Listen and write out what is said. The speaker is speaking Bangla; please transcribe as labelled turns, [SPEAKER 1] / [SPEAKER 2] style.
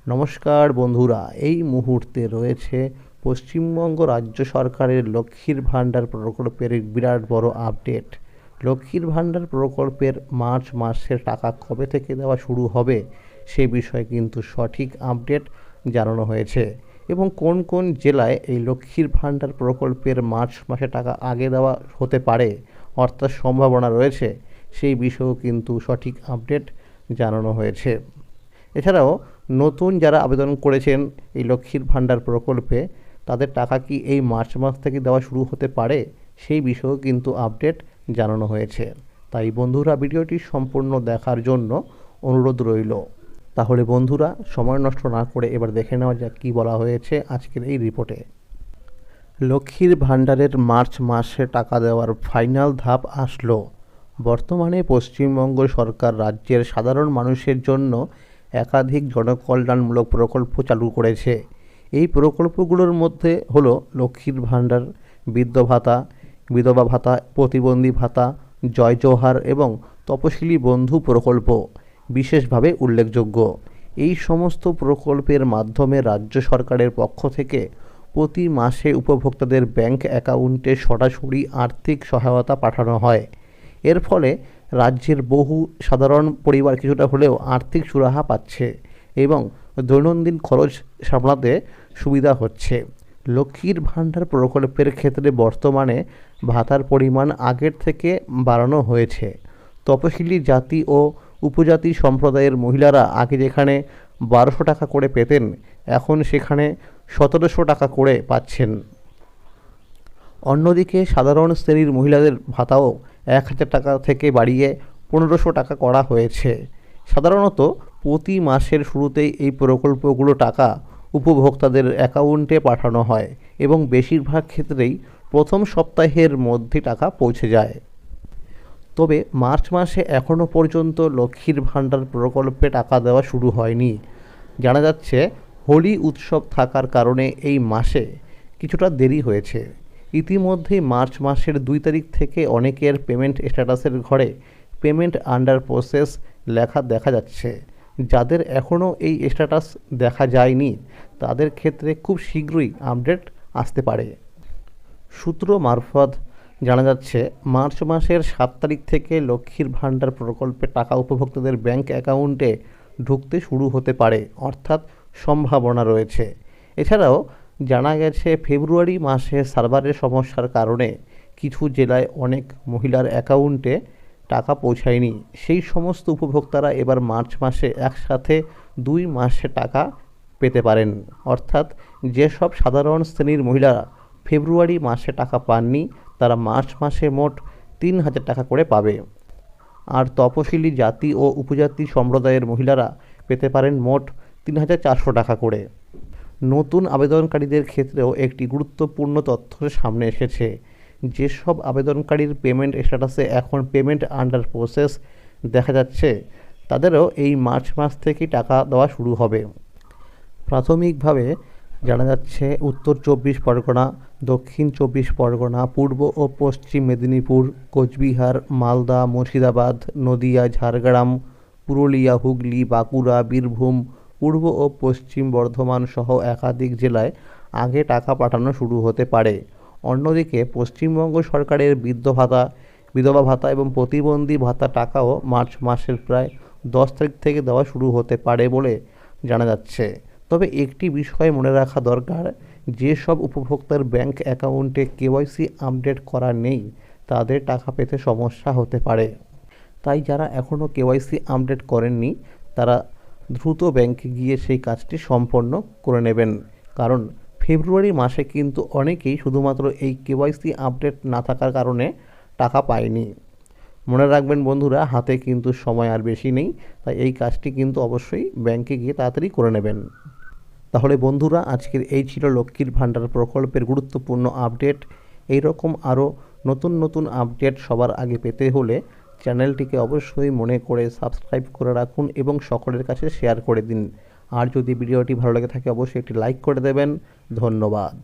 [SPEAKER 1] নমস্কার বন্ধুরা, এই মুহূর্তে রয়েছে পশ্চিমবঙ্গ রাজ্য সরকারের লক্ষ্মীর ভাণ্ডার প্রকল্পের বিরাট বড় আপডেট। লক্ষ্মীর ভাণ্ডার প্রকল্পের মার্চ মাসের টাকা কবে থেকে দেওয়া শুরু হবে সে বিষয়ে কিন্তু সঠিক আপডেট জানানো হয়েছে, এবং কোন কোন জেলায় এই লক্ষ্মীর ভাণ্ডার প্রকল্পের মার্চ মাসে টাকা আগে দেওয়া হতে পারে অর্থাৎ সম্ভাবনা রয়েছে, সেই বিষয়েও কিন্তু সঠিক আপডেট জানানো হয়েছে। এছাড়াও নতুন যারা আবেদন করেছেন এই লক্ষ্মীর ভাণ্ডার প্রকল্পে, তাদের টাকা কি এই মার্চ মাস থেকে দেওয়া শুরু হতে পারে সেই বিষয়েও কিন্তু আপডেট জানানো হয়েছে। তাই বন্ধুরা, ভিডিওটি সম্পূর্ণ দেখার জন্য অনুরোধ রইল। তাহলে বন্ধুরা, সময় নষ্ট না করে এবার দেখে নেওয়া যাক কী বলা হয়েছে আজকের এই রিপোর্টে। লক্ষ্মীর ভাণ্ডারের মার্চ মাসে টাকা দেওয়ার ফাইনাল ধাপ আসলো। বর্তমানে পশ্চিমবঙ্গ সরকার রাজ্যের সাধারণ মানুষের জন্য একাধিক জনকল্যাণমূলক প্রকল্প চালু করেছে। এই প্রকল্পগুলোর মধ্যে হলো লক্ষ্মীর ভাণ্ডার, বৃদ্ধ ভাতা, বিধবা ভাতা, প্রতিবন্ধী ভাতা, জয় জোহার এবং তপশিলি বন্ধু প্রকল্প বিশেষভাবে উল্লেখযোগ্য। এই সমস্ত প্রকল্পের মাধ্যমে রাজ্য সরকারের পক্ষ থেকে প্রতি মাসে উপভোক্তাদের ব্যাংক অ্যাকাউন্টে সরাসরি আর্থিক সহায়তা পাঠানো হয়। এর ফলে রাজ্যের বহু সাধারণ পরিবার কিছুটা হলেও আর্থিক সুরাহা পাচ্ছে এবং দৈনন্দিন খরচ সামলাতে সুবিধা হচ্ছে। লক্ষ্মীর ভাণ্ডার প্রকল্পের ক্ষেত্রে বর্তমানে ভাতার পরিমাণ আগের থেকে বাড়ানো হয়েছে। তপশিলি জাতি ও উপজাতি সম্প্রদায়ের মহিলারা আগে যেখানে 1200 টাকা করে পেতেন, এখন সেখানে 1700 টাকা করে পাচ্ছেন। অন্যদিকে সাধারণ শ্রেণীর মহিলাদের ভাতাও 1000 টাকা থেকে বাড়িয়ে 1500 টাকা করা হয়েছে। সাধারণত প্রতি মাসের শুরুতেই এই প্রকল্পগুলো টাকা উপভোক্তাদের অ্যাকাউন্টে পাঠানো হয় এবং বেশিরভাগ ক্ষেত্রেই প্রথম সপ্তাহের মধ্যে টাকা পৌঁছে যায়। তবে মার্চ মাসে এখনও পর্যন্ত লক্ষ্মীর ভাণ্ডার প্রকল্পে টাকা দেওয়া শুরু হয়নি। জানা যাচ্ছে হোলি উৎসব থাকার কারণে এই মাসে কিছুটা দেরি হয়েছে। ইতিমধ্যেই মার্চ মাসের 2 তারিখ থেকে অনেকের পেমেন্ট স্ট্যাটাসের ঘরে পেমেন্ট আন্ডার প্রসেস লেখা দেখা যাচ্ছে। যাদের এখনও এই স্ট্যাটাস দেখা যায়নি তাদের ক্ষেত্রে খুব শীঘ্রই আপডেট আসতে পারে। সূত্র মারফত জানা যাচ্ছে মার্চ মাসের 7 তারিখ থেকে লক্ষ্মীর ভাণ্ডার প্রকল্পে টাকা উপভোক্তাদের ব্যাংক অ্যাকাউন্টে ঢুকতে শুরু হতে পারে, অর্থাৎ সম্ভাবনা রয়েছে। এছাড়াও জানা গেছে ফেব্রুয়ারি মাসে সার্ভারের সমস্যার কারণে কিছু জেলায় অনেক মহিলার অ্যাকাউন্টে টাকা পৌঁছায়নি। সেই সমস্ত উপভোক্তারা এবার মার্চ মাসে একসাথে 2 মাসে টাকা পেতে পারেন। অর্থাৎ যেসব সাধারণ শ্রেণীর মহিলারা ফেব্রুয়ারি মাসে টাকা পাননি তারা মার্চ মাসে মোট 3000 টাকা করে পাবে। আর তপশিলি জাতি ও উপজাতি সম্প্রদায়ের মহিলারা পেতে পারেন মোট 3400 টাকা করে। নতুন আবেদনকারীদের ক্ষেত্রেও একটি গুরুত্বপূর্ণ তথ্য সামনে এসেছে। যেসব আবেদনকারীর পেমেন্ট স্ট্যাটাসে এখন পেমেন্ট আন্ডার প্রসেস দেখা যাচ্ছে, তাদেরও এই মার্চ মাস থেকেই টাকা দেওয়া শুরু হবে। প্রাথমিকভাবে জানা যাচ্ছে উত্তর 24 পরগনা, দক্ষিণ 24 পরগনা, পূর্ব ও পশ্চিম মেদিনীপুর, কোচবিহার, মালদা, মুর্শিদাবাদ, নদিয়া, ঝাড়গ্রাম, পুরুলিয়া, হুগলি, বাঁকুড়া, বীরভূম, পূর্ব ও পশ্চিম বর্ধমান সহ একাধিক জেলায় আগে টাকা পাঠানো শুরু হতে পারে। অন্যদিকে পশ্চিমবঙ্গ সরকারের বৃদ্ধ ভাতা, বিধবা ভাতা এবং প্রতিবন্ধী ভাতা টাকাও মার্চ মাসের প্রায় 10 তারিখ থেকে দেওয়া শুরু হতে পারে বলে জানা যাচ্ছে। তবে একটি বিষয় মনে রাখা দরকার, যেসব উপভোক্তার ব্যাংক অ্যাকাউন্টে কেওয়াইসি আপডেট করা নেই তাদের টাকা পেতে সমস্যা হতে পারে। তাই যারা এখনও কেওয়াইসি আপডেট করেননি তারা দ্রুত ব্যাংকে গিয়ে সেই কাজটি সম্পন্ন করে নেবেন, কারণ ফেব্রুয়ারি মাসে কিন্তু অনেকেই শুধুমাত্র এই কেওয়াইসি আপডেট না থাকার কারণে টাকা পায়নি। মনে রাখবেন বন্ধুরা, হাতে কিন্তু সময় আর বেশি নেই, তাই এই কাজটি কিন্তু অবশ্যই ব্যাংকে গিয়ে তাড়াতাড়ি করে নেবেন। তাহলে বন্ধুরা, আজকের এই ছিল লক্ষ্মীর ভাণ্ডার প্রকল্পের গুরুত্বপূর্ণ আপডেট। এই রকম আরও নতুন নতুন আপডেট সবার আগে পেতে হলে চ্যানেলটিকে অবশ্যই মনে করে সাবস্ক্রাইব করে রাখুন এবং সকলের কাছে শেয়ার করে দিন। আর যদি ভিডিওটি ভালো লেগে থাকে অবশ্যই একটি লাইক করে দেবেন। ধন্যবাদ।